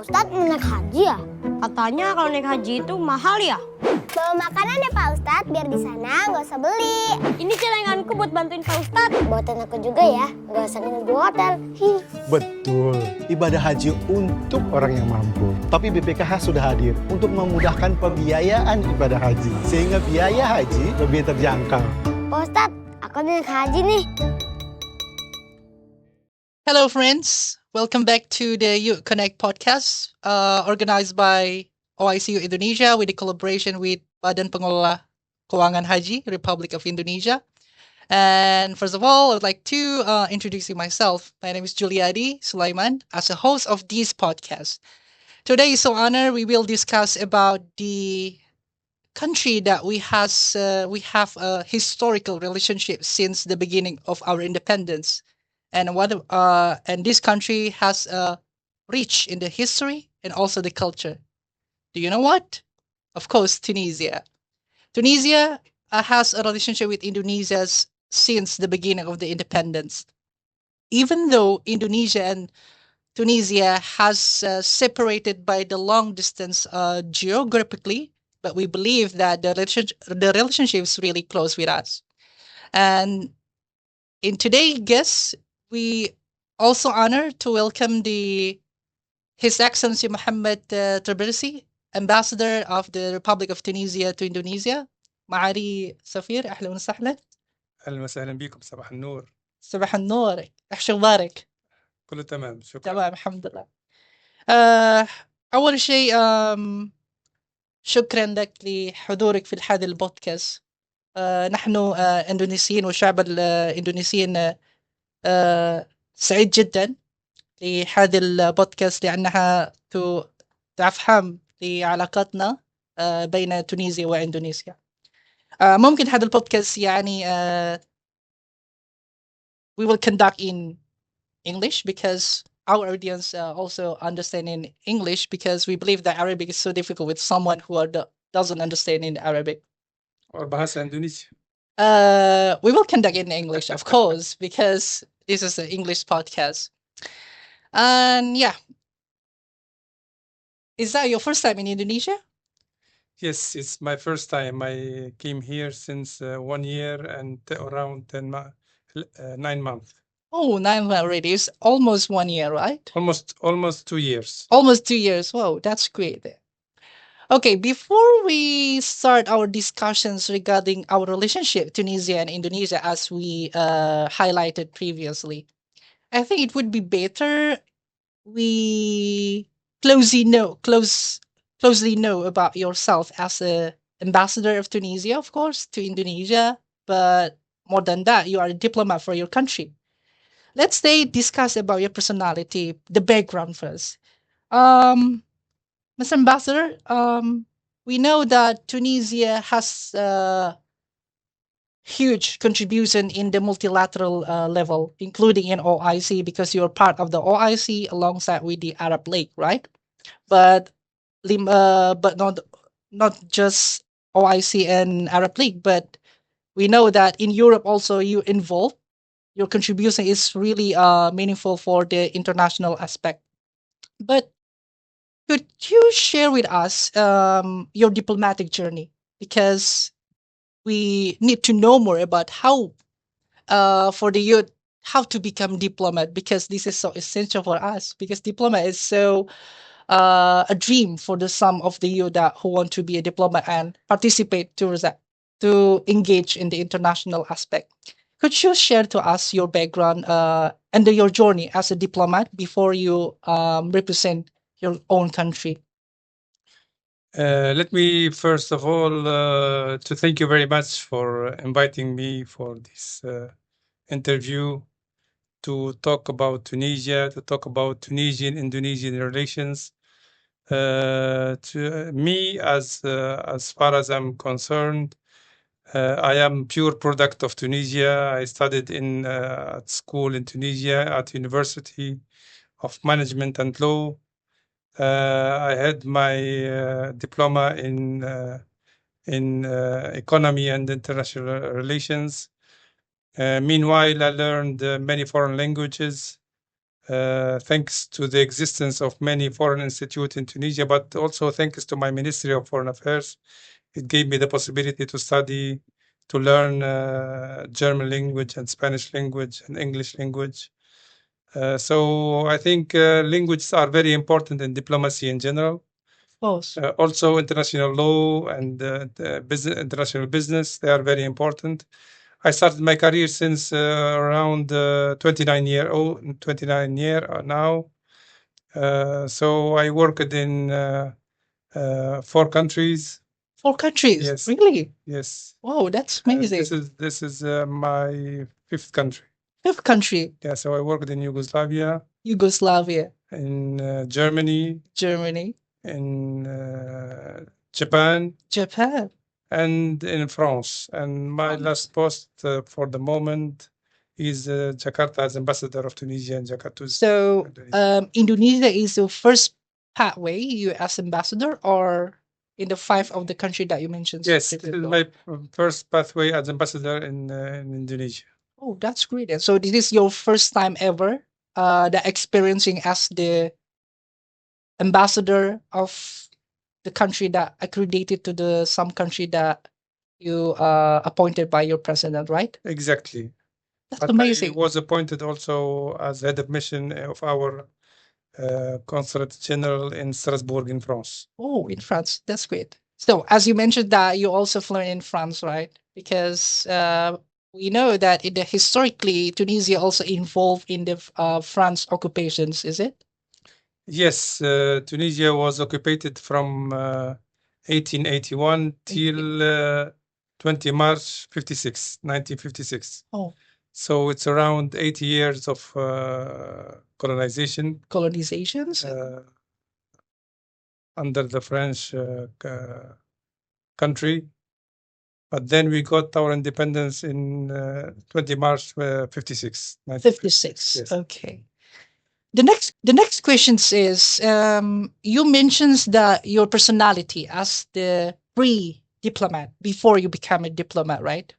Ustadz mau naik haji ya? Katanya kalau naik haji itu mahal ya? Bawa makanan ya Pak Ustadz, biar di sana nggak usah beli. Ini celenganku buat bantuin Pak Ustadz. Buatan aku juga ya, nggak usah nginep di hotel. Betul, ibadah haji untuk orang yang mampu. Tapi BPKH sudah hadir untuk memudahkan pembiayaan ibadah haji. Sehingga biaya haji lebih terjangkau. Pak Ustadz, aku naik haji nih. Hello, friends. Welcome back to the Youth Connect podcast, organized by OICU Indonesia with the collaboration with Badan Pengelola Keuangan Haji, Republic of Indonesia. And first of all, I would like to introduce myself. My name is Juliadi Sulaiman, as a host of this podcast. Today is so honor. We will discuss about the country that we have a historical relationship since the beginning of our independence. And this country has rich in the history and also the culture. Do you know what? Of course, Tunisia. Tunisia has a relationship with Indonesia since the beginning of the independence. Even though Indonesia and Tunisia has separated by the long distance geographically, but we believe that the relationship is really close with us. And in today's guest, we also honor to welcome His Excellency Mohamed Trabelsi, Ambassador of the Republic of Tunisia to Indonesia. معالي سفير أهلا وسهلا. أهلا وسهلا بكم. صباح النور. صباح النور. إيش أخبارك؟ كله تمام، شكرا. تمام الحمد لله. أول شيء شكرا لك لحضورك في هذا البودكاست. نحن إندونيسيين والشعب الإندونيسي سعيد جدا لهذا البودكاست لأنها تفهم لعلاقتنا بين تونسيا وإندونيسيا. ممكن هذا البودكاست يعني we will conduct in English because our audience also understand in English because we believe that Arabic is so difficult with someone who doesn't understand in Arabic. والبحث إندونيسيا. We will conduct in English, of course, because this is an English podcast. And yeah. Is that your first time in Indonesia? Yes, it's my first time. I came here since 1 year and around 9 months. Oh, 9 months already. It's almost 1 year, right? Almost 2 years. Almost 2 years. Wow, that's great. Okay, before we start our discussions regarding our relationship, Tunisia and Indonesia, as we highlighted previously, I think it would be better we closely know about yourself as a ambassador of Tunisia, of course, to Indonesia, but more than that, you are a diplomat for your country. Let's discuss about your personality, the background first. Mr. Ambassador, we know that Tunisia has a huge contribution in the multilateral level, including in OIC, because you're part of the OIC alongside with the Arab League, right? But not just OIC and Arab League, but we know that in Europe also you involved. Your contribution is really meaningful for the international aspect. But could you share with us your diplomatic journey? Because we need to know more about how, for the youth, how to become diplomat, because this is so essential for us, because diplomat is so a dream for some of the youth who want to be a diplomat and participate to engage in the international aspect. Could you share to us your background and your journey as a diplomat before you represent your own country? Let me first of all to thank you very much for inviting me for this interview to talk about Tunisia, to talk about Tunisian-Indonesian relations. To me, as far as I'm concerned, I am pure product of Tunisia. I studied at school in Tunisia at University of Management and Law. I had my diploma in economy and international relations. Meanwhile, I learned many foreign languages. thanks to the existence of many foreign institutes in Tunisia, but also thanks to my Ministry of Foreign Affairs. It gave me the possibility to study, to learn German language and Spanish language and English language. So I think languages are very important in diplomacy in general. Of course. Also, international law and international business, they are very important. I started my career since around 29 year now. So I worked in 4 countries. 4 countries? Yes. Really? Yes. Wow, that's amazing. This is my 5th country. 5th country? Yeah. So I worked in Yugoslavia, in Germany, in Japan, and in France. And my last post for the moment is Jakarta as ambassador of Tunisia and Jakarta. So Indonesia is your first pathway you as ambassador, or in the 5 of the country that you mentioned? Yes, this is my first pathway as ambassador in Indonesia. Oh, that's great. And so this is your first time ever that experiencing as the ambassador of the country that accredited to the some country that you appointed by your president, right? Exactly. That's amazing. I was appointed also as head of mission of our consulate general in Strasbourg in France. Oh, in France. That's great. So as you mentioned that you also fluent in France, right? Because we know that historically Tunisia also involved in the France occupations, is it? Yes, Tunisia was occupied from 1881 till 20 March 1956. Oh. So it's around 80 years of colonizations under the French country. But then we got our independence in 20 March 56. 56. Yes. Okay. The next question is you mentioned that your personality as the pre-diplomat before you become a diplomat, right?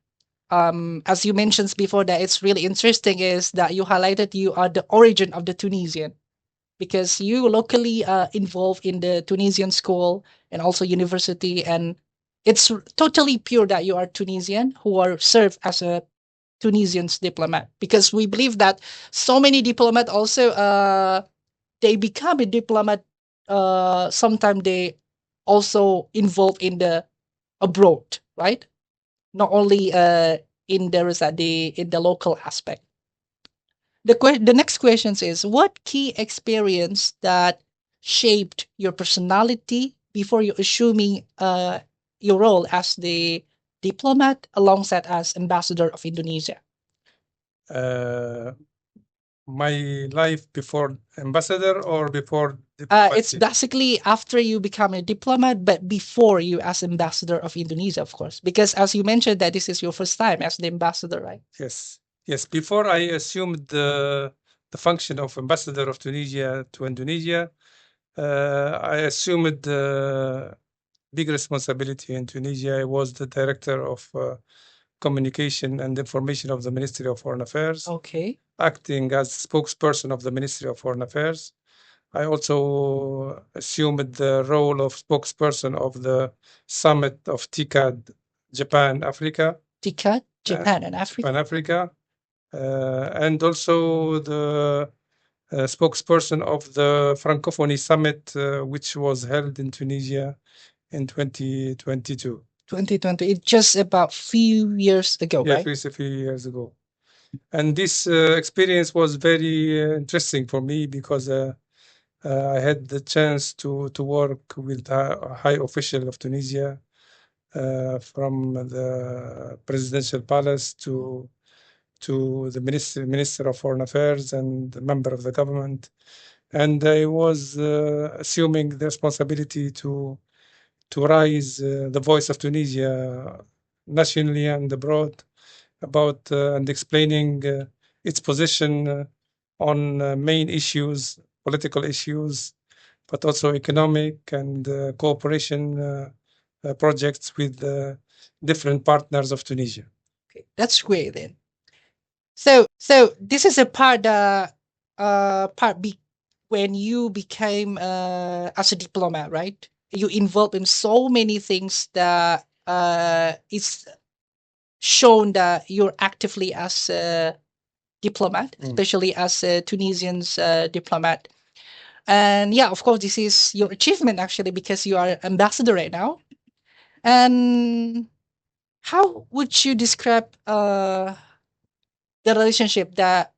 As you mentioned before, that it's really interesting is that you highlighted you are the origin of the Tunisian, because you locally involved in the Tunisian school and also university, and it's totally pure that you are Tunisian who are served as a Tunisian's diplomat, because we believe that so many diplomat also they become a diplomat. Sometimes they also involved in the abroad, right? Not only in the local aspect. The next question is, what key experience that shaped your personality before you assuming your role as the diplomat alongside as ambassador of Indonesia? My life before ambassador or before it's basically after you become a diplomat, but before you as ambassador of Indonesia, of course, because as you mentioned that this is your first time as the ambassador, right? Yes. Before I assumed the function of ambassador of Tunisia to Indonesia, I assumed the big responsibility in Tunisia. I was the director of communication and information of the Ministry of Foreign Affairs. Okay. Acting as spokesperson of the Ministry of Foreign Affairs. I also assumed the role of spokesperson of the summit of TICAD, Japan, Africa. TICAD, Japan and Africa. Japan, Africa. And also the spokesperson of the Francophonie Summit, which was held in Tunisia in 2022. 2020, it's just about few years ago, right? Yes, a few years ago. And this experience was very interesting for me because I had the chance to work with a high official of Tunisia, from the presidential palace to the minister of foreign affairs and the member of the government. And I was assuming the responsibility to raise the voice of Tunisia nationally and abroad about and explaining its position on main issues, political issues, but also economic and cooperation projects with different partners of Tunisia. Okay, that's great then. So this is a part that when you became as a diplomat, right? You involved in so many things that it's shown that you're actively as a diplomat, especially as a Tunisian's diplomat. And yeah, of course, this is your achievement actually because you are ambassador right now. And how would you describe the relationship that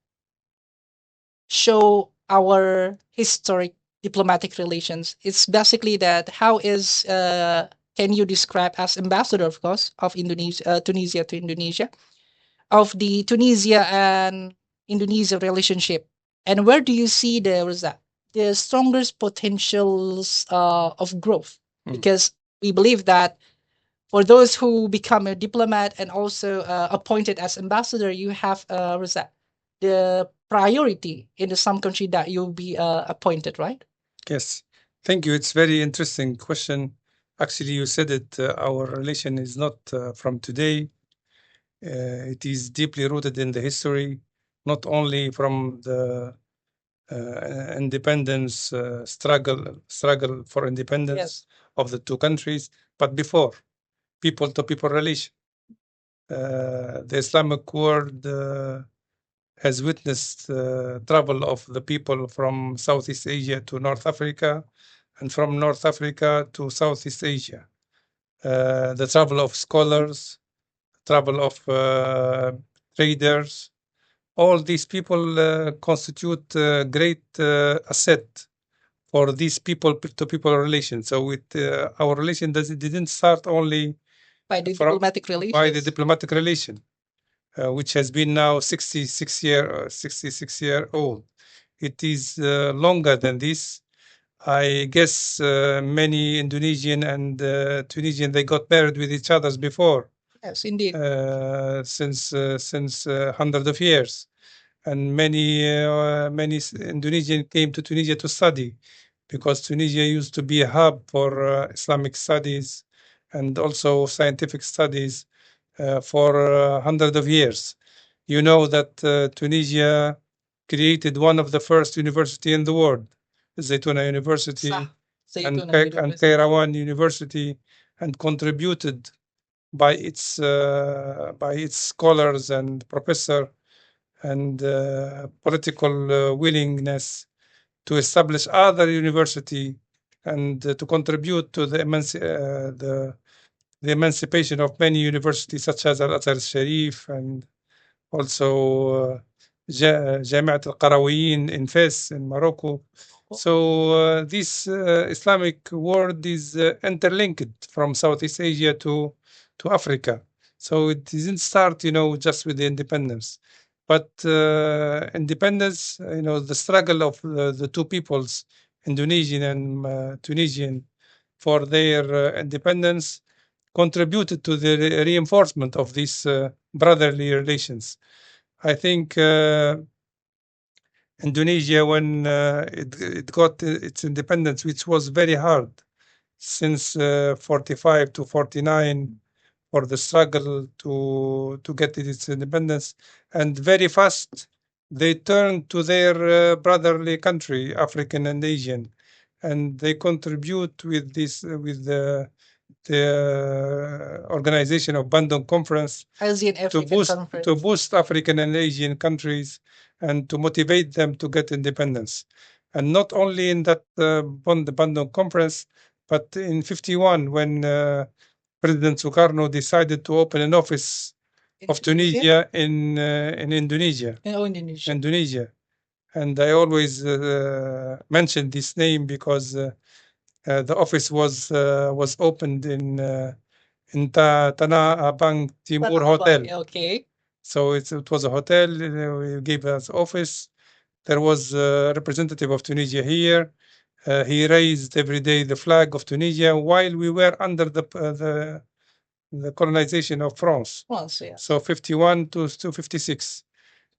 show our historic diplomatic relations? It's basically that how is can you describe as ambassador, of course, of Indonesia, Tunisia to Indonesia, of the Tunisia and Indonesia relationship, and where do you see the strongest potentials of growth? Because we believe that for those who become a diplomat and also appointed as ambassador, you have the priority in the some country that you'll be appointed, right? Yes, thank you. It's very interesting question. Actually, you said it. Our relation is not from today. It is deeply rooted in the history, not only from the independence struggle for independence of the two countries, but before people to people relation. The Islamic world has witnessed travel of the people from Southeast Asia to North Africa, and from North Africa to Southeast Asia. The travel of scholars, travel of traders, all these people constitute a great asset for these people-to-people relations. So our relation didn't start only By the diplomatic relations. by the diplomatic relation, which has been now 66 year old. It is longer than this. I guess many Indonesian and Tunisian, they got married with each other before. Yes, indeed. Since hundreds of years, and many Indonesian came to Tunisia to study, because Tunisia used to be a hub for Islamic studies and also scientific studies for hundreds of years. You know that Tunisia created one of the first university in the world, Zaytuna University and Kairouan University, and contributed by its scholars and professor and political willingness to establish other university and to contribute to the emancipation of many universities such as Al-Azhar Sharif and also Jamiat al-Qarawiyyin in Fez in Morocco. So this Islamic world is interlinked from Southeast Asia to Africa. So it didn't start, just with the independence. But independence, the struggle of the two peoples, Indonesian and Tunisian, for their independence contributed to the reinforcement of these brotherly relations. I think Indonesia, when it got its independence, which was very hard since 45 to 49 for the struggle to get its independence, and very fast they turned to their brotherly country, African and Asian, and they contribute with this with the organization of Bandung Conference to boost African and Asian countries and to motivate them to get independence. And not only in that the Bandung Conference, but in 51 when President Sukarno decided to open an office of Tunisia in Indonesia. Indonesia. And I always mention this name because the office was opened in Tanah Abang Timur Hotel. Okay. So it was a hotel. We gave us office. There was a representative of Tunisia here. He raised every day the flag of Tunisia while we were under the colonization of France. Yes. So 51 to 56.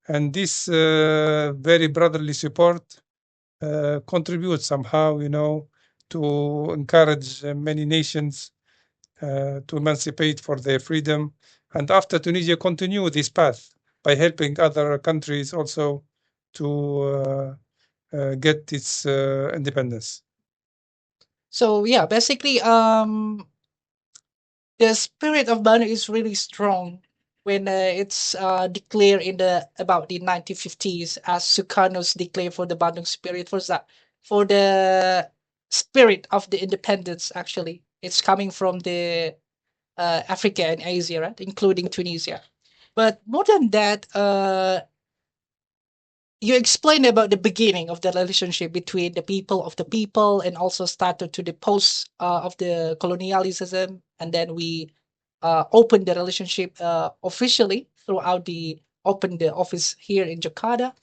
And this very brotherly support contributes somehow, to encourage many nations to emancipate for their freedom. And after Tunisia continue this path by helping other countries also to get its independence. So yeah, basically, the spirit of Bandung is really strong when it's declared in the about the 1950s as Sukarno's declare for the Bandung spirit. For that, for the spirit of the independence, actually, it's coming from the Africa and Asia, right, including Tunisia. But more than that, you explained about the beginning of the relationship between the people and also started to the post of the colonialism, and then we opened the relationship officially throughout the open the office here in Jakarta.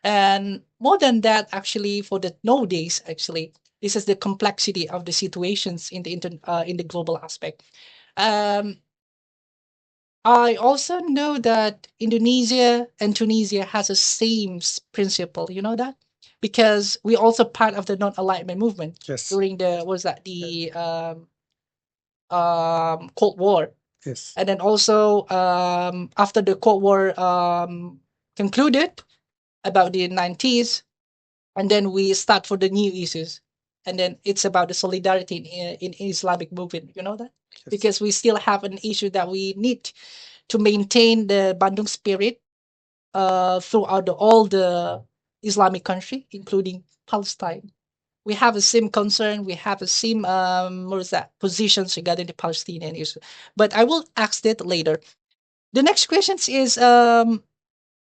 And more than that, actually, for the nowadays, actually, this is the complexity of the situations in the in the global aspect. um I also know that Indonesia and Tunisia has the same principle. You know that because we also part of the non-alignment movement Yes. during the what was that the Cold War, Yes. and then also after the Cold War concluded about the 90s, and then we start for the new issues, and then it's about the solidarity in Islamic movement. You know that because we still have an issue that we need to maintain the Bandung spirit throughout all the Islamic country, including Palestine. We have the same concern. We have the same what is that positions regarding the Palestinian issue. But I will ask that later. The next question is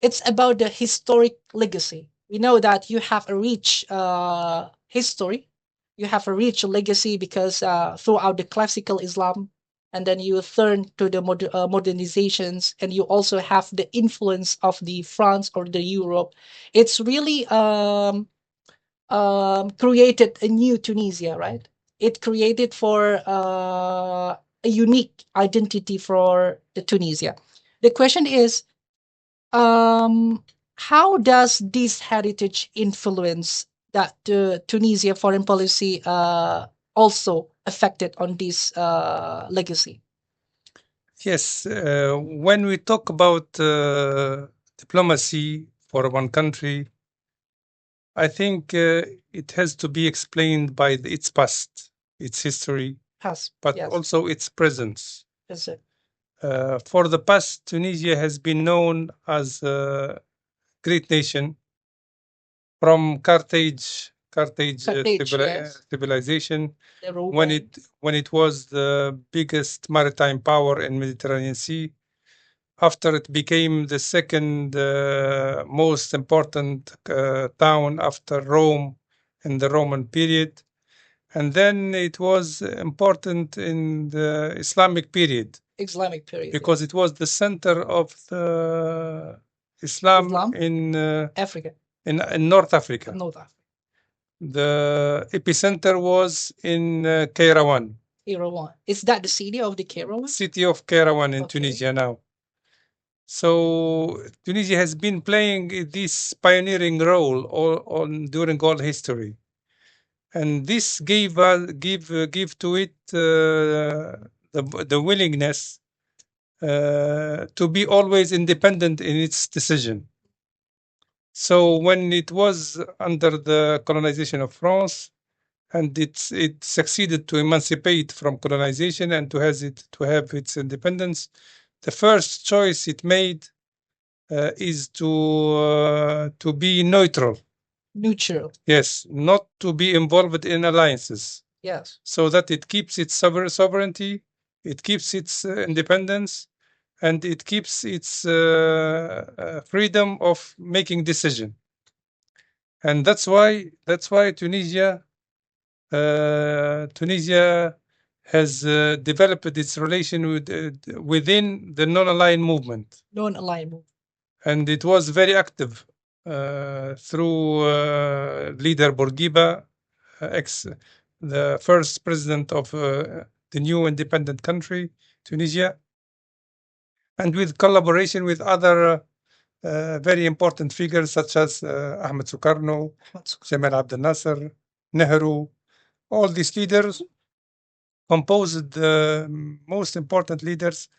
it's about the historic legacy. We know that you have a rich history. You have a rich legacy because throughout the classical Islam, and then you turn to the modernizations, and you also have the influence of the France or the Europe. It's really created a new Tunisia, right? It created for a unique identity for the Tunisia. The question is, how does this heritage influence that the Tunisia foreign policy also affected on this legacy? Yes, when we talk about diplomacy for one country, I think it has to be explained by its past, its history, but Yes. also its presence. Yes, sir. For the past, Tunisia has been known as a great nation from Carthage Carthage, yes. civilization The when Roman. it was the biggest maritime power in Mediterranean Sea. After it became the second most important town after Rome in the Roman period, and then it was important in the Islamic period Islamic period. because it was the center of the Islam Islam? in Africa. in North Africa. North Africa. The epicenter was in Kairouan, Kairouan. Is that the city of the Kairouan? city of Kairouan in Okay. Tunisia now. So Tunisia has been playing this pioneering role during all history, and this gave to it the willingness to be always independent in its decision. So when it was under the colonization of France, and it succeeded to emancipate from colonization and to have its independence, the first choice it made is to be neutral. Neutral. Yes, not to be involved in alliances, Yes. so that it keeps its sovereignty, it keeps its independence, and it keeps its freedom of making decision. And that's why Tunisia has developed its relation within the non-aligned movement, Non-aligned movement. and it was very active through leader Bourguiba, the first president of the new independent country, Tunisia, and with collaboration with other very important figures such as Ahmed Sukarno, Jamal Abdel Nasser, Nehru. All these leaders composed the most important leaders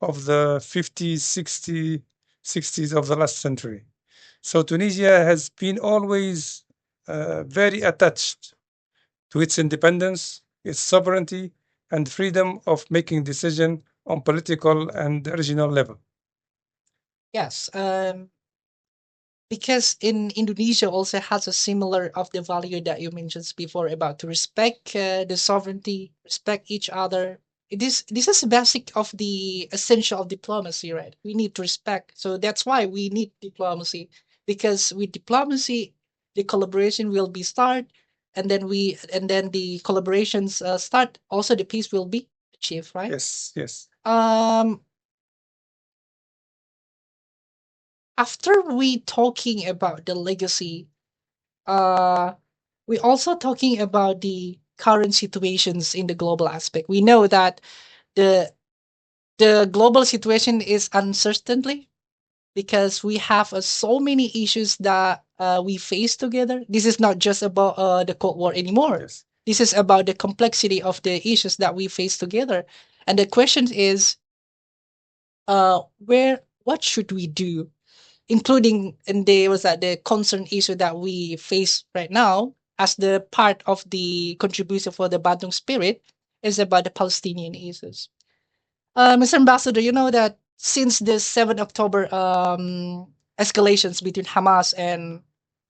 of the 50s, 60s of the last century. So Tunisia has been always very attached to its independence, its sovereignty, and freedom of making decision on political and regional level. Yes, because in Indonesia also has a similar of the value that you mentioned before about to respect the sovereignty, respect each other. This is basic of the essential of diplomacy, right? We need to respect. So that's why we need diplomacy, because with diplomacy, the collaboration will be start, and then the collaborations start. Also, the peace will be achieved, right? Yes, yes. After we talking about the legacy, we also talking about the current situations in the global aspect. We know that the the global situation is uncertainly because we have so many issues that we face together. This is not just about the Cold War anymore. Yes. This is about the complexity of the issues that we face together. And the question is, what should we do, including and there was that the concern issue that we face right now as the part of the contribution for the Bandung spirit is about the Palestinian issues. Mr. Ambassador, you know that since the 7th October escalations between Hamas and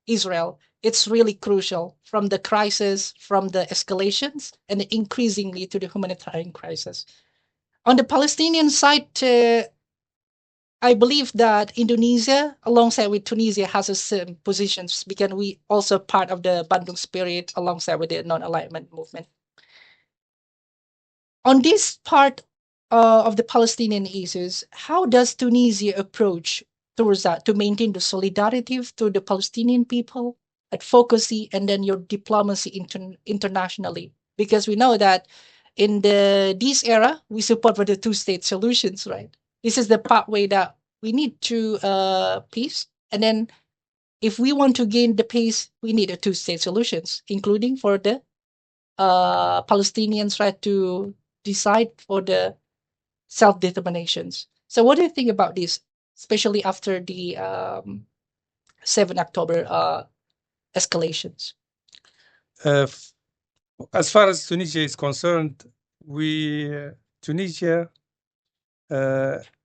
Israel, it's really crucial from the crisis, from the escalations, and increasingly to the humanitarian crisis. On the Palestinian side, I believe that Indonesia, alongside with Tunisia, has the same positions because we also part of the Bandung spirit alongside with the non-alignment movement. On this part of the Palestinian issues, how does Tunisia approach towards that to maintain the solidarity to the Palestinian people, advocacy, and then your diplomacy internationally? Because we know that in this era, we support for the two-state solutions, right? This is the pathway that we need to peace, and then if we want to gain the peace, we need a two-state solutions, including for the Palestinians' right to decide for the self-determinations. So what do you think about this, especially after the 7 October escalations? As far as Tunisia is concerned, Tunisia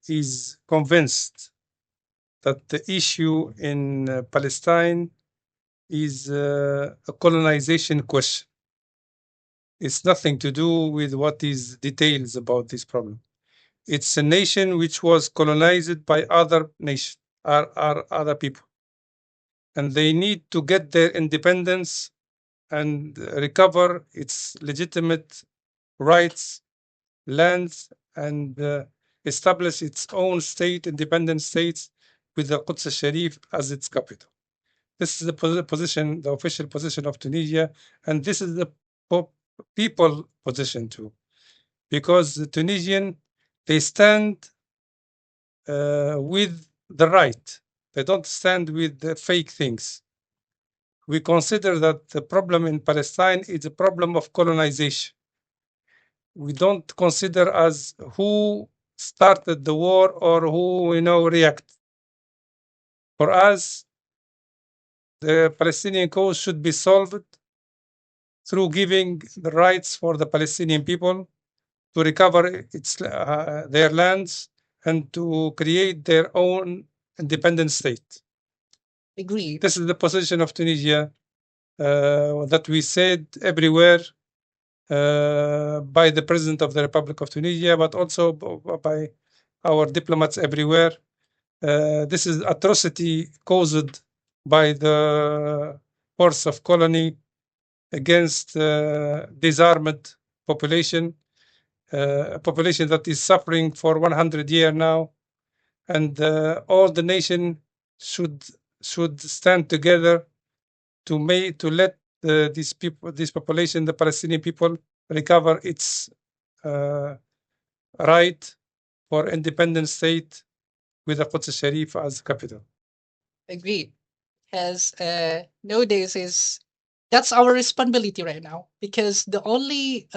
is convinced that the issue in Palestine is a colonization question. It's nothing to do with what is details about this problem. It's a nation which was colonized by other nations, other people, and they need to get their independence and recover its legitimate rights, lands, and establish its own state, independent states, with the Quds al-Sharif as its capital. This is the position, the official position of Tunisia, and this is the people position too, because the Tunisian, they stand with the right. They don't stand with the fake things. We consider that the problem in Palestine is a problem of colonization. We don't consider as who started the war or who react. For us, the Palestinian cause should be solved through giving the rights for the Palestinian people to recover their lands and to create their own independent state. Agreed. This is the position of Tunisia that we said everywhere by the President of the Republic of Tunisia, but also by our diplomats everywhere. This is atrocity caused by the force of colony against disarmed population, a population that is suffering for 100 years now, and all the nation should stand together to let these people, this population, the Palestinian people, recover its right for independent state with the Quds al-Sharif as capital. Agreed. As nowadays that's our responsibility right now, because the only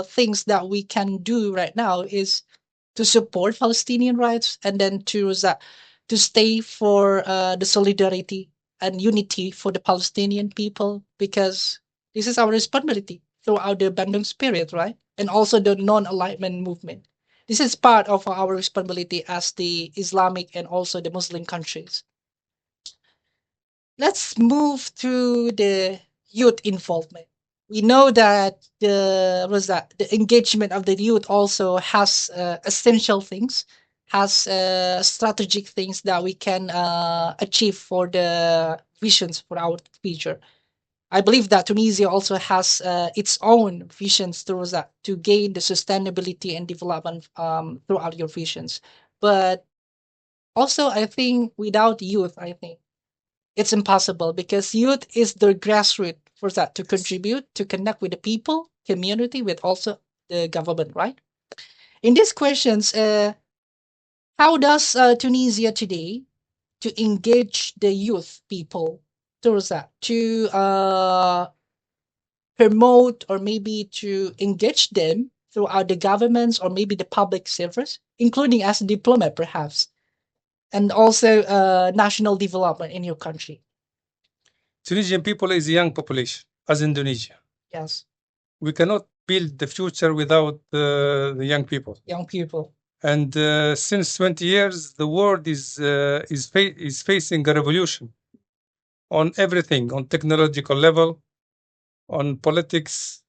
things that we can do right now is to support Palestinian rights and then to to stay for the solidarity and unity for the Palestinian people, because this is our responsibility throughout the Bandung spirit, right? And also the non-alignment movement. This is part of our responsibility as the Islamic and also the Muslim countries. Let's move to the youth involvement. We know that the engagement of the youth also has essential things, has strategic things that we can achieve for the visions for our future. I believe that Tunisia also has its own visions towards that to gain the sustainability and development throughout your visions. But also, I think without youth, I think it's impossible, because youth is the grassroots for that to contribute, to connect with the people, community, with also the government, right? In these questions, how does Tunisia today to engage the youth people towards that, to promote or maybe to engage them throughout the governments or maybe the public service, including as a diplomat perhaps, and also national development in your country? Tunisian people is a young population, as Indonesia. Yes, We cannot build the future without the young people. young people. And since 20 years, the world is facing a revolution on everything, on technological level, on politics,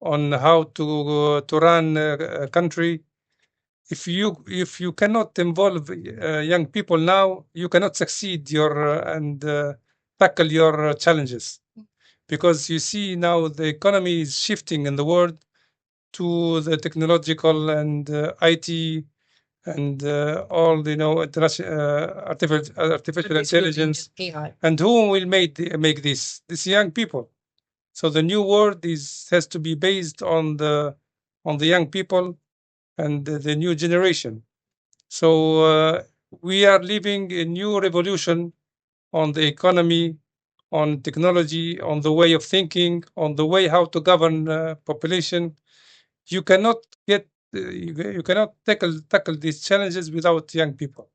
on how to run a country. If you cannot involve young people now, you cannot succeed and tackle your challenges, because you see now the economy is shifting in the world to the technological and IT and all artificial intelligence. AI. And who will make this? These young people. So the new world has to be based on the young people and the new generation. So we are living a new revolution on the economy, on technology, on the way of thinking, on the way how to govern population. You cannot tackle these challenges without young people.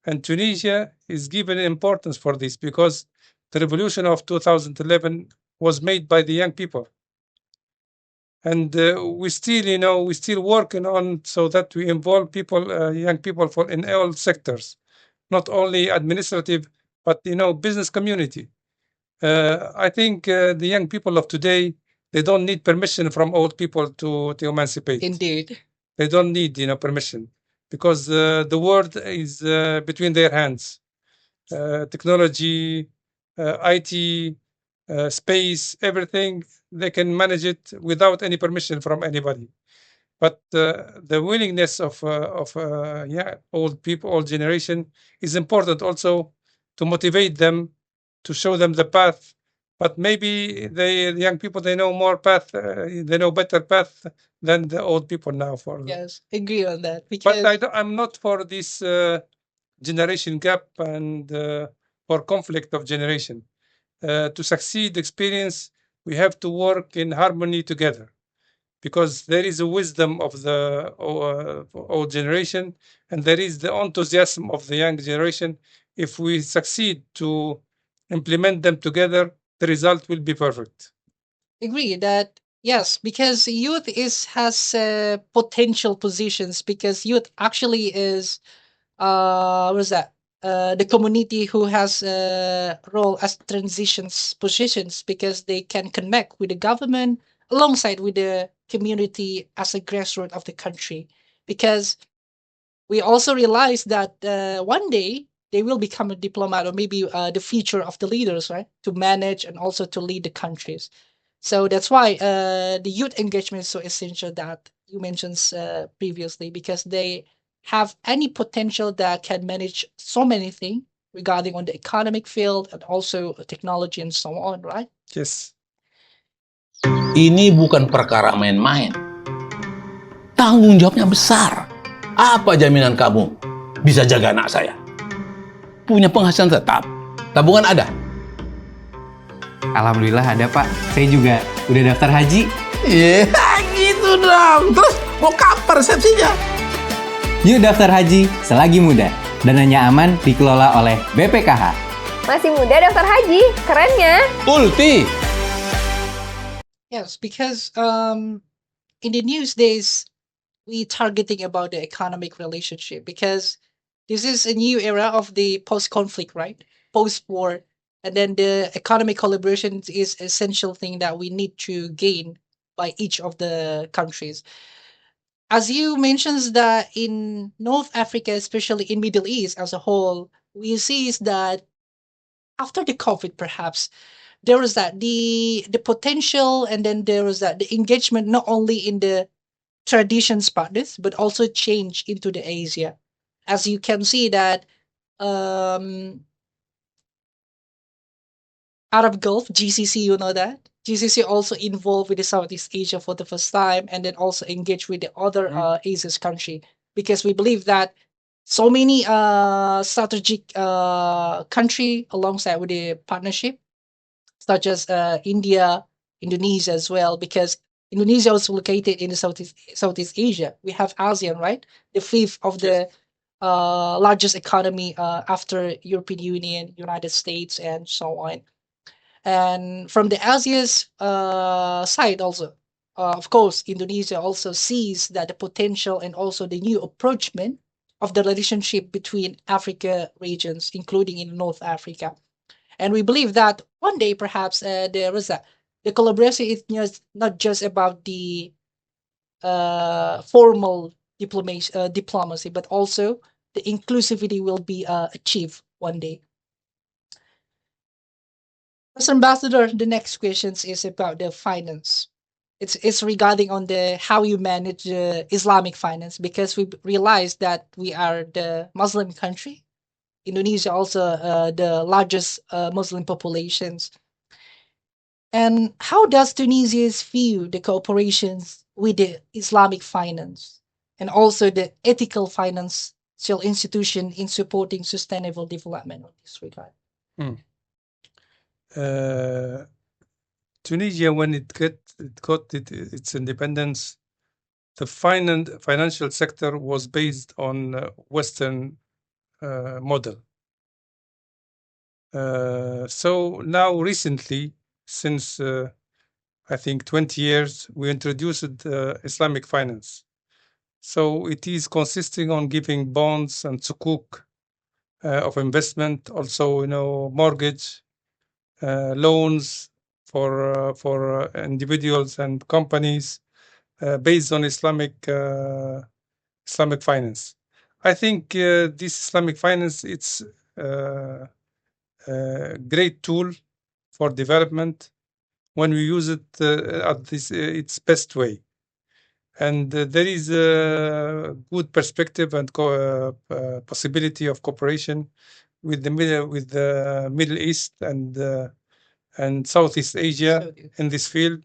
And Tunisia is given importance for this, because the revolution of 2011 was made by the young people. And we still working on so that we involve people, young people, in all sectors, not only administrative, but business community. I think the young people of today, they don't need permission from old people to emancipate. Indeed. They don't need permission, because the world is between their hands. Technology, IT, space, everything, they can manage it without any permission from anybody. But the willingness of old people, old generation, is important also to motivate them, to show them the path. But maybe the young people, they know more path, they know better path than the old people now. Yes, agree on that. Because But I'm not for this generation gap and for conflict of generation. To succeed experience, we have to work in harmony together, because there is a wisdom of the old generation and there is the enthusiasm of the young generation. If we succeed to implement them together, the result will be perfect. agree that yes, because youth has potential positions, because youth actually is what is that, the community who has a role as transitions positions, because they can connect with the government alongside with the community as a grassroots of the country. Because we also realize that one day they will become a diplomat, or maybe the future of the leaders, right, to manage and also to lead the countries. So that's why the youth engagement is so essential that you mentioned previously, because they have any potential that can manage so many things regarding on the economic field and also technology and so on, right? Yes. Ini bukan perkara main-main. Tanggung jawabnya besar. Apa jaminan kamu bisa jaga anak saya? Punya penghasilan tetap? Tabungan ada? Alhamdulillah ada, Pak. Saya juga udah daftar haji. Iya, gitu dong. Terus mau kapan resepsinya? Yuk daftar haji selagi muda. Dananya aman dikelola oleh BPKH. Masih muda daftar haji, keren ya? Ulti. Yes, because in the news days we targeting about the economic relationship because this is a new era of the post-conflict, right? Post-war, and then the economic collaboration is essential thing that we need to gain by each of the countries. As you mentioned that in North Africa, especially in Middle East as a whole, we see is that after the COVID, perhaps there was that the potential, and then there was that the engagement not only in the traditions partners but also change into the Asia. As you can see that um Arab Gulf, GCC, you know that? GCC also involved with the Southeast Asia for the first time and then also engaged with the other Asia's country because we believe that so many strategic country alongside with the partnership such as India, Indonesia as well, because Indonesia is located in the Southeast Asia. We have ASEAN, right? The fifth of the largest economy after European Union, United States, and so on. And from the Asia's side also, of course, Indonesia also sees that the potential and also the new approachment of the relationship between Africa regions, including in North Africa. And we believe that one day perhaps there is a the collaboration is not just about the formal diplomacy, but also the inclusivity will be achieved one day. Mr. Ambassador, the next questions is about the finance. It's regarding on the how you manage Islamic finance because we realize that we are the Muslim country. Indonesia also the largest Muslim populations. And how does Tunisia view the cooperations with the Islamic finance and also the ethical financial institution in supporting sustainable development in this regard? Tunisia, when it got its independence, the financial sector was based on Western model. So now recently, since I think 20 years, we introduced Islamic finance. So it is consisting on giving bonds and sukuk of investment, also mortgage loans for individuals and companies based on Islamic finance. I think this Islamic finance it's a great tool for development when we use it at its best way. And there is a good perspective and possibility of cooperation with the Middle East and Southeast Asia in this field,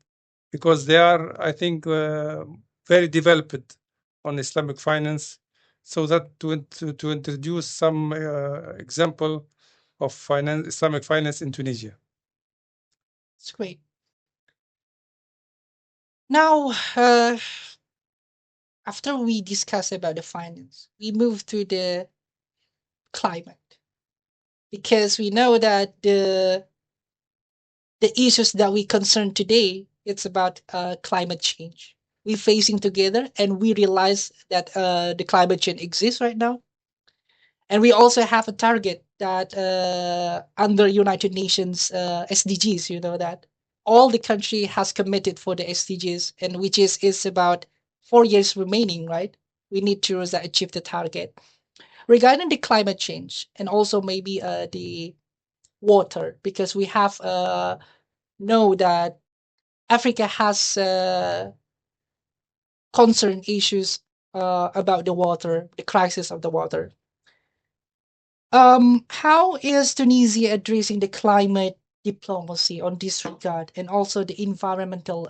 because they are, I think, very developed on Islamic finance. So that to introduce some example of Islamic finance in Tunisia. It's great. Now, after we discuss about the finance, we move to the climate because we know that the issues that we concern today it's about climate change. We're facing together, and we realize that the climate change exists right now, and we also have a target that under United Nations SDGs. You know that all the country has committed for the SDGs, and which is about 4 years remaining, right? We need to achieve the target regarding the climate change and also maybe the water, because we have know that Africa has concern issues about the water, the crisis of the water. How is Tunisia addressing the climate diplomacy on this regard and also the environmental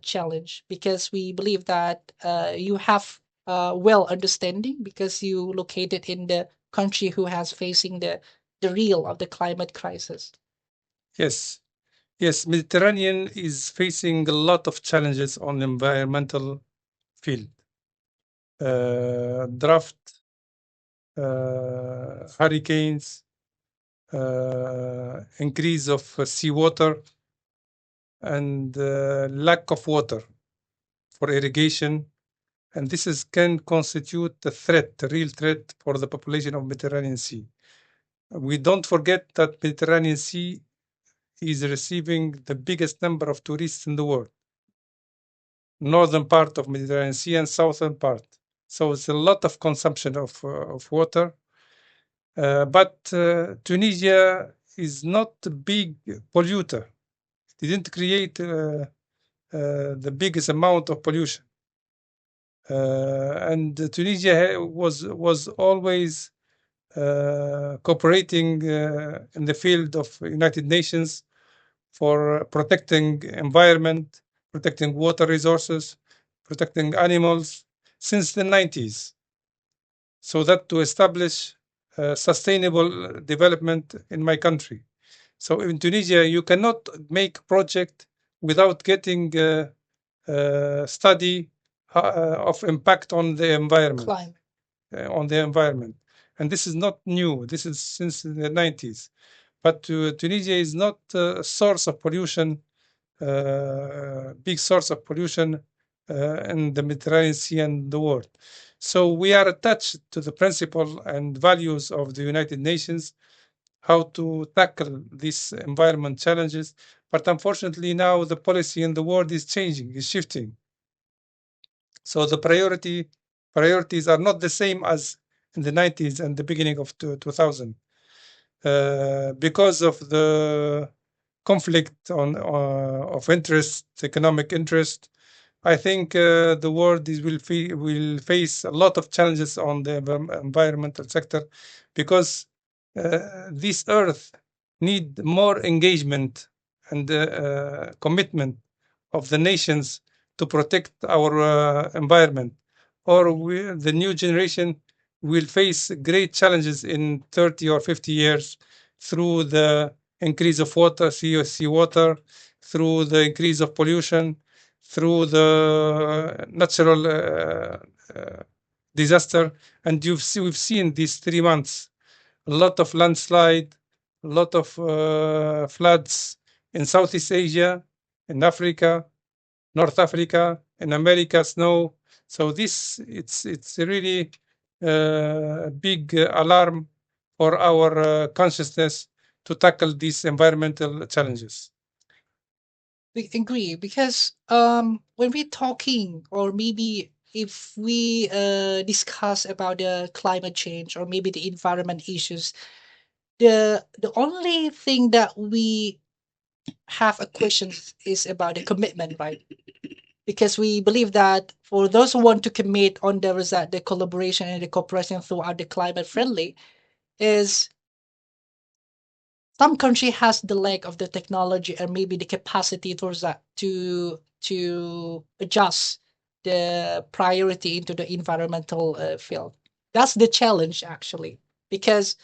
challenge? Because we believe that you have well understanding because you located in the country who has facing the real of the climate crisis. Yes, Mediterranean is facing a lot of challenges on environmental field. Drought, hurricanes, increase of seawater, and lack of water for irrigation. And this can constitute a real threat for the population of Mediterranean Sea. We don't forget that Mediterranean Sea is receiving the biggest number of tourists in the world. Northern part of Mediterranean Sea and southern part. So it's a lot of consumption of water. But Tunisia is not a big polluter. It didn't create the biggest amount of pollution. And Tunisia was always cooperating in the field of United Nations for protecting environment, protecting water resources, protecting animals since the 90s. So that to establish sustainable development in my country. So in Tunisia, you cannot make project without getting study of impact on the environment. Climate. On the environment. And this is not new. This is since the 90s. But Tunisia is not a source of pollution, big source of pollution in the Mediterranean Sea and the world. So we are attached to the principle and values of the United Nations, how to tackle these environment challenges. But unfortunately now the policy in the world is changing, is shifting. So the priorities are not the same as in the 90s and the beginning of 2000. Because of the conflict of interest, economic interest, I think the world will face a lot of challenges on the environmental sector, because this earth need more engagement and commitment of the nations to protect our environment, or the new generation will face great challenges in 30 or 50 years through the increase of water, seawater, through the increase of pollution, through the natural disaster. And we've seen these 3 months, a lot of landslide, a lot of floods in Southeast Asia, in Africa, North Africa, in America, snow. So it's really a big alarm for our consciousness to tackle these environmental challenges. We agree, because when we're talking, or maybe if we discuss about the climate change or maybe the environment issues, the only thing that we have a question is about the commitment, right? Because we believe that for those who want to commit on the collaboration and the cooperation throughout the climate friendly, is some country has the lack of the technology and maybe the capacity towards that to adjust the priority into the environmental field. That's the challenge, actually, because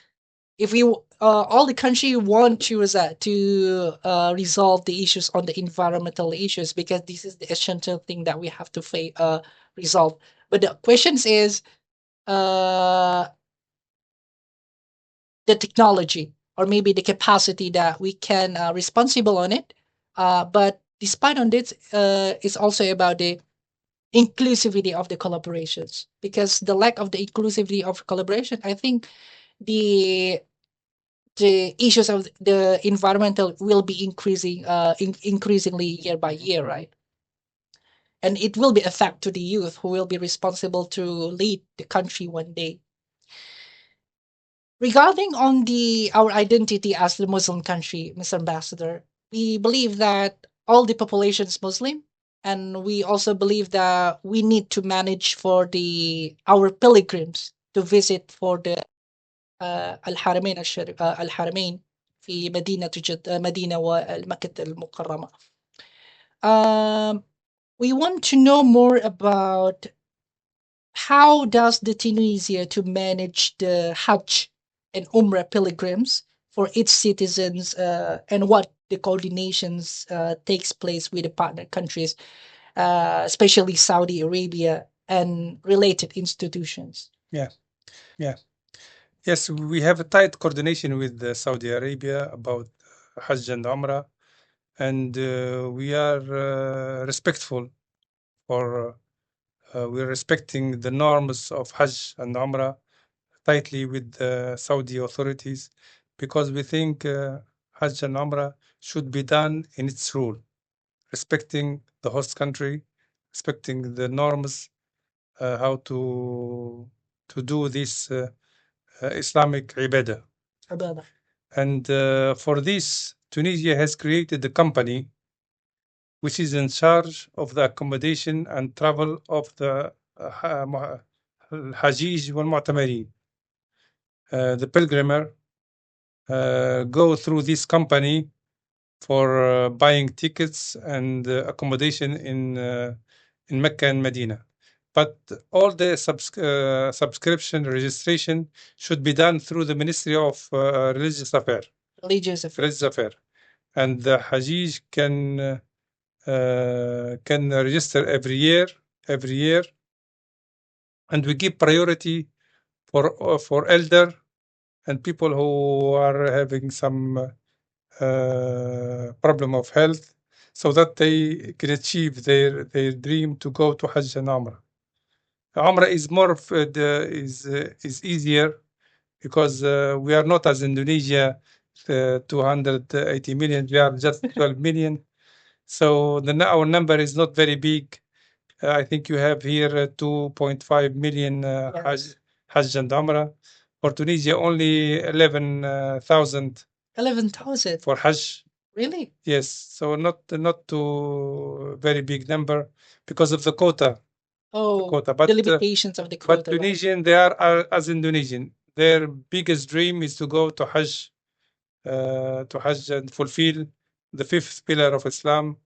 if we all the country want to resolve the issues on the environmental issues, because this is the essential thing that we have to resolve. But the question is the technology, or maybe the capacity that we can responsible on it. But despite on this, it's also about the inclusivity of the collaborations, because the lack of the inclusivity of collaboration, I think the issues of the environmental will be increasing increasingly year by year, right? And it will be affect to the youth who will be responsible to lead the country one day. Regarding on our identity as the Muslim country, Mr. Ambassador, we believe that all the population is Muslim, and we also believe that we need to manage for our pilgrims to visit for the الحرمين الحرمين في مدينة ومكة المكرمة. We want to know more about how does the Tunisia to manage the Hajj and Umrah pilgrims for its citizens, and what the coordinations takes place with the partner countries, especially Saudi Arabia and related institutions. Yeah. Yes, we have a tight coordination with Saudi Arabia about Hajj and Umrah, and we are respectful for we're respecting the norms of Hajj and Umrah tightly with the Saudi authorities because we think Hajj and Umrah should be done in its rule, respecting the host country, respecting the norms, how to do this Islamic ibadah. And for this, Tunisia has created a company which is in charge of the accommodation and travel of the Hajij wal Mu'tamirin. The pilgrimer go through this company for buying tickets and accommodation in Mecca and Medina. But all the subscription registration should be done through the Ministry of Religious Affairs. Religious Affairs. And the Hajij can register every year, and we give priority for elder and people who are having some problem of health, so that they can achieve their dream to go to Hajj and Umrah. Umrah is more of is easier because we are not as Indonesia, 280 million. We are just 12 million. So our number is not very big. I think you have here 2.5 million Hajj and Umrah. For Tunisia, only 11,000 11,000. for Hajj. Really? Yes, so not too very big number because of the quota. Oh, Quota, but the limitations of the quota. but Tunisian, they are as Indonesian. Their biggest dream is to go to Hajj and fulfill the fifth pillar of Islam.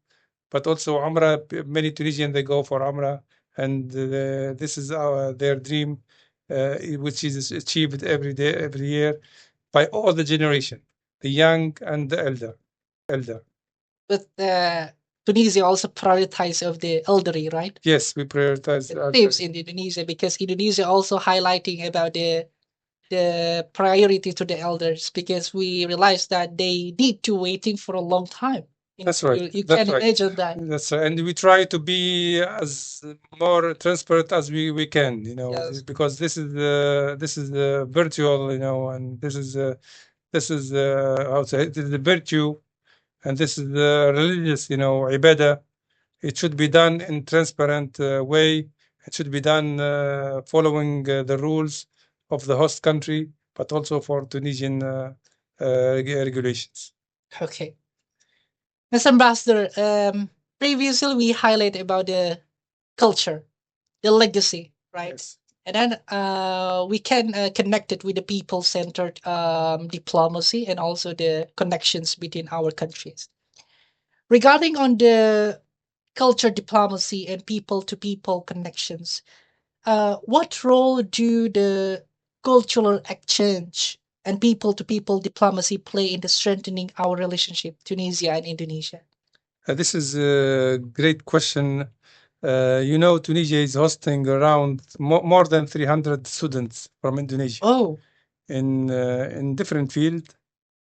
But also Umrah, many Tunisians, they go for Umrah, and this is their dream, which is achieved every year by all the generation, the young and the elder. But Tunisia also prioritize of the elderly, right? Yes, we prioritize The tips in Indonesia, because Indonesia also highlighting about the priority to the elders, because we realize that they need to waiting for a long time. That's right. You That's can right. imagine that. That's right. And we try to be as more transparent as we can, Yes. because this is the virtual, and this is how to say it, this is the virtue, and this is the religious, ibadah. It should be done in transparent way. It should be done following the rules of the host country, but also for Tunisian regulations. Okay. Mr. Ambassador, previously we highlighted about the culture, the legacy, right? Yes. And then we can connect it with the people-centered diplomacy and also the connections between our countries. Regarding on the culture diplomacy and people-to-people connections, what role do the cultural exchange and people-to-people diplomacy play in the strengthening our relationship, Tunisia and Indonesia? This is a great question. Tunisia is hosting around more than 300 students from Indonesia. Oh, in different fields,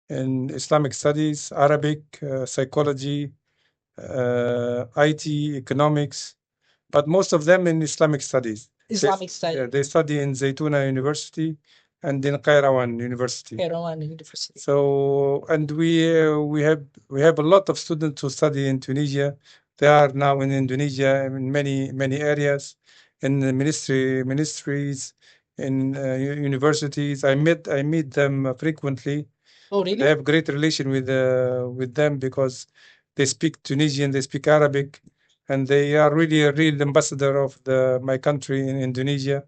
in Islamic studies, Arabic, psychology, IT, economics, but most of them in Islamic studies. Islamic studies. They study in Zaytuna University and in Qayrawan University. Kairouan University. So, and we have a lot of students who study in Tunisia. They are now in Indonesia in many areas, in the ministries, in universities. I meet them frequently. Oh, really? I have great relation with them because they speak Tunisian, they speak Arabic, and they are really a real ambassador of my country in Indonesia.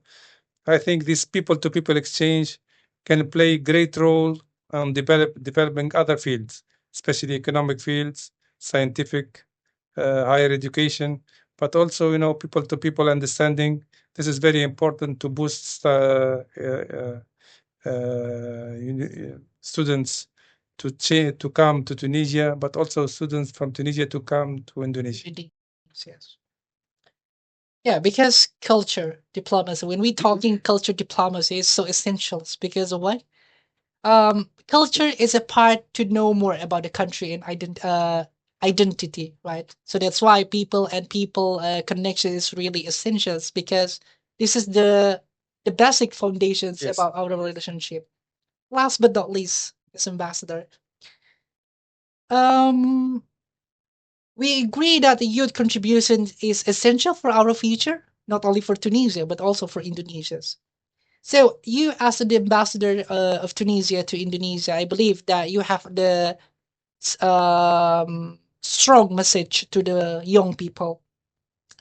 I think this people-to-people exchange can play a great role on developing other fields, especially economic fields, scientific, higher education, but also people-to-people understanding. This is very important to boost students to come to Tunisia, but also students from Tunisia to come to Indonesia. Yes. Yeah, because culture diplomacy, when we talking culture diplomacy, is so essential. It's because of what? Culture is a part to know more about the country and identity, right? So that's why people connection is really essential because this is the basic foundations Yes. about our relationship. Last but not least, as ambassador, um, we agree that the youth contribution is essential for our future, not only for Tunisia but also for Indonesia's. So you, as the ambassador of Tunisia to Indonesia, I believe that you have the strong message to the young people.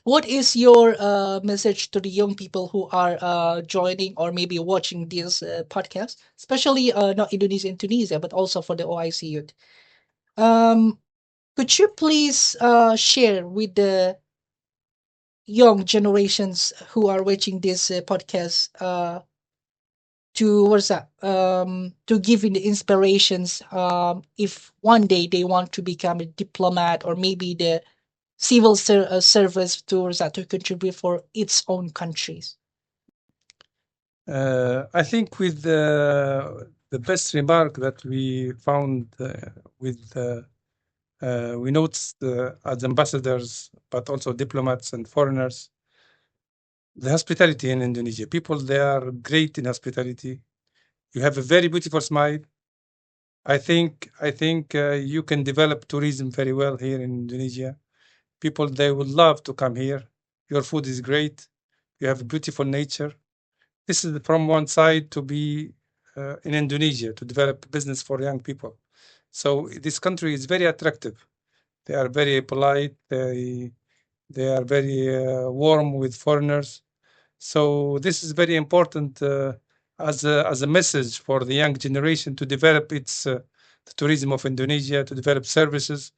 What is your message to the young people who are joining or maybe watching this podcast, especially not Indonesia and Tunisia, but also for the OIC youth? Um, could you please share with the young generations who are watching this podcast to what's that to giving the inspirations if one day they want to become a diplomat or maybe the service towards that to contribute for its own countries. I think with the best remark that we found we noticed as ambassadors, but also diplomats and foreigners, the hospitality in Indonesia. People, they are great in hospitality. You have a very beautiful smile. I think you can develop tourism very well here in Indonesia. People, they would love to come here. Your food is great. You have beautiful nature. This is from one side to be in Indonesia to develop business for young people. So this country is very attractive. They are very polite. They are very warm with foreigners. So this is very important as a message for the young generation to develop its the tourism of Indonesia, to develop services.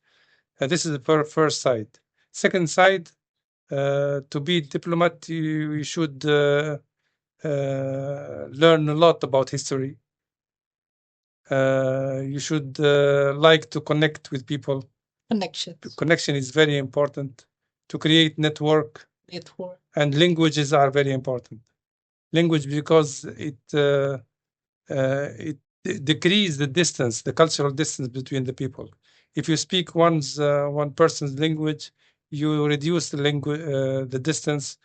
This is the first side. Second side, to be diplomat, you should learn a lot about history. You should like to connect with people. Connections, Connection is very important to create network, network. and languages are very important. Language because it decrease the distance, the cultural distance between the people. If you speak one person's language, you reduce the distance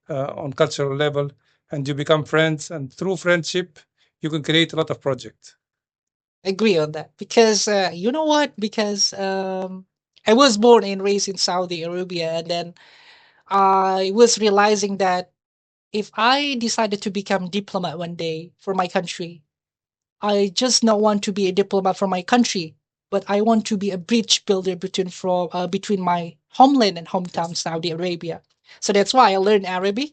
on cultural level, and you become friends. And through friendship, you can create a lot of projects. Agree on that because you know what? Because I was born and raised in Saudi Arabia, and then I was realizing that if I decided to become diplomat one day for my country, I just not want to be a diplomat for my country, but I want to be a bridge builder between my homeland and hometown, Saudi Arabia. So that's why I learned Arabic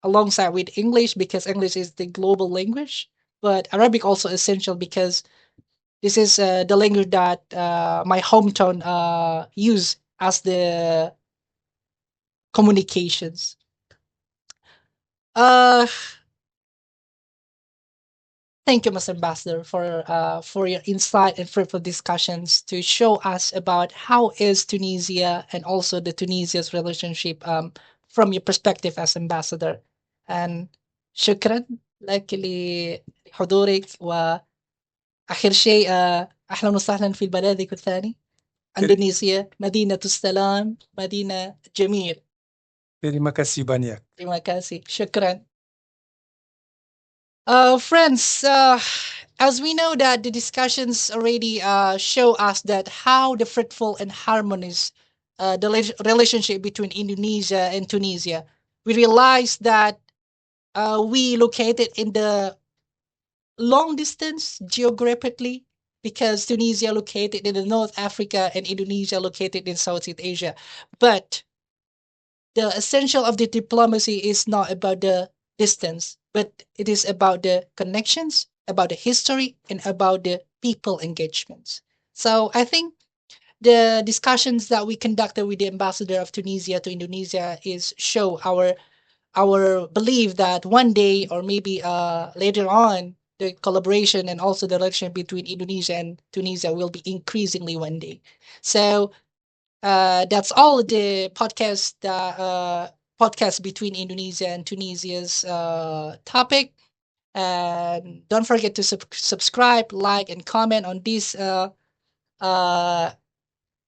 alongside with English because English is the global language, but Arabic also essential because this is the language that my hometown use as the communications. Uh, Thank you, Mr. Ambassador, for your insight and fruitful discussions to show us about how is Tunisia and also the Tunisia's relationship from your perspective as ambassador. And شكرا لك لحضورك وآخر شيء أهلا وسهلا في البلد الثاني إندونيسيا مدينة السلام مدينة جميل. Terima kasih banyak. Terima kasih. شكرا. Friends, as we know that the discussions already show us that how the fruitful and harmonious relationship between Indonesia and Tunisia, we realize that we located in the long distance geographically because Tunisia located in the North Africa and Indonesia located in Southeast Asia. But the essential of the diplomacy is not about the distance, but it is about the connections, about the history, and about the people engagements. So I think the discussions that we conducted with the ambassador of Tunisia to Indonesia is show our belief that one day or maybe later on the collaboration and also the relationship between Indonesia and Tunisia will be increasingly one day. So that's all the podcast that podcast between Indonesia and Tunisia's topic. And don't forget to subscribe, like, and comment on this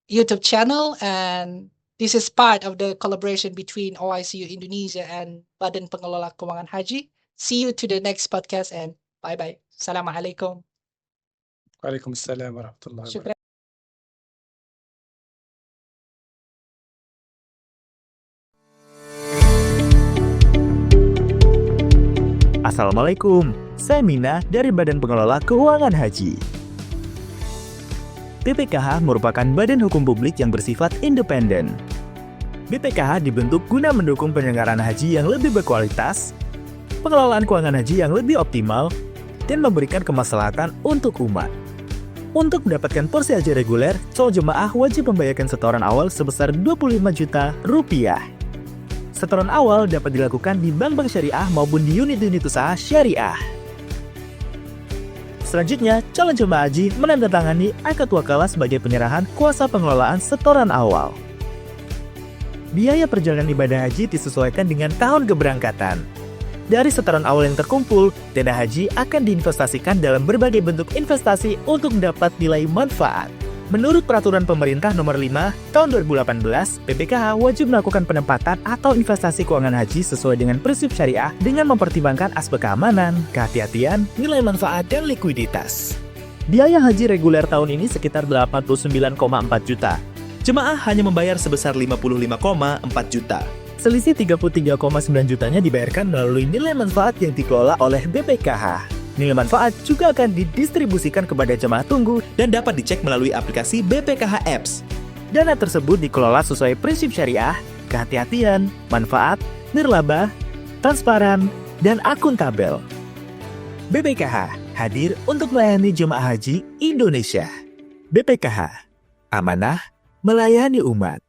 YouTube channel. And this is part of the collaboration between OICU Indonesia and Badan Pengelola Keuangan Haji. See you to the next podcast and bye-bye. Assalamualaikum. Waalaikumsalam warahmatullahi wabarakatuh. Syukran. Assalamualaikum, saya Mina dari Badan Pengelola Keuangan Haji. BPKH merupakan badan hukum publik yang bersifat independen. BPKH dibentuk guna mendukung penyelenggaraan haji yang lebih berkualitas, pengelolaan keuangan haji yang lebih optimal, dan memberikan kemaslahatan untuk umat. Untuk mendapatkan porsi haji reguler, calon jemaah wajib membayarkan setoran awal sebesar 25 juta rupiah. Setoran awal dapat dilakukan di bank-bank syariah maupun di unit-unit usaha syariah. Selanjutnya, calon jemaah haji menandatangani akad wakalah sebagai penyerahan kuasa pengelolaan setoran awal. Biaya perjalanan ibadah haji disesuaikan dengan tahun keberangkatan. Dari setoran awal yang terkumpul, dana haji akan diinvestasikan dalam berbagai bentuk investasi untuk mendapat nilai manfaat. Menurut Peraturan Pemerintah Nomor 5 Tahun 2018, BPKH wajib melakukan penempatan atau investasi keuangan haji sesuai dengan prinsip syariah dengan mempertimbangkan aspek keamanan, kehati-hatian, nilai manfaat, dan likuiditas. Biaya haji reguler tahun ini sekitar 89,4 juta. Jemaah hanya membayar sebesar 55,4 juta. Selisih 33,9 jutanya dibayarkan melalui nilai manfaat yang dikelola oleh BPKH. Nilai manfaat juga akan didistribusikan kepada jemaah tunggu dan dapat dicek melalui aplikasi BPKH Apps. Dana tersebut dikelola sesuai prinsip syariah, kehati-hatian, manfaat, nirlaba, transparan, dan akuntabel. BPKH hadir untuk melayani jemaah haji Indonesia. BPKH, amanah melayani umat.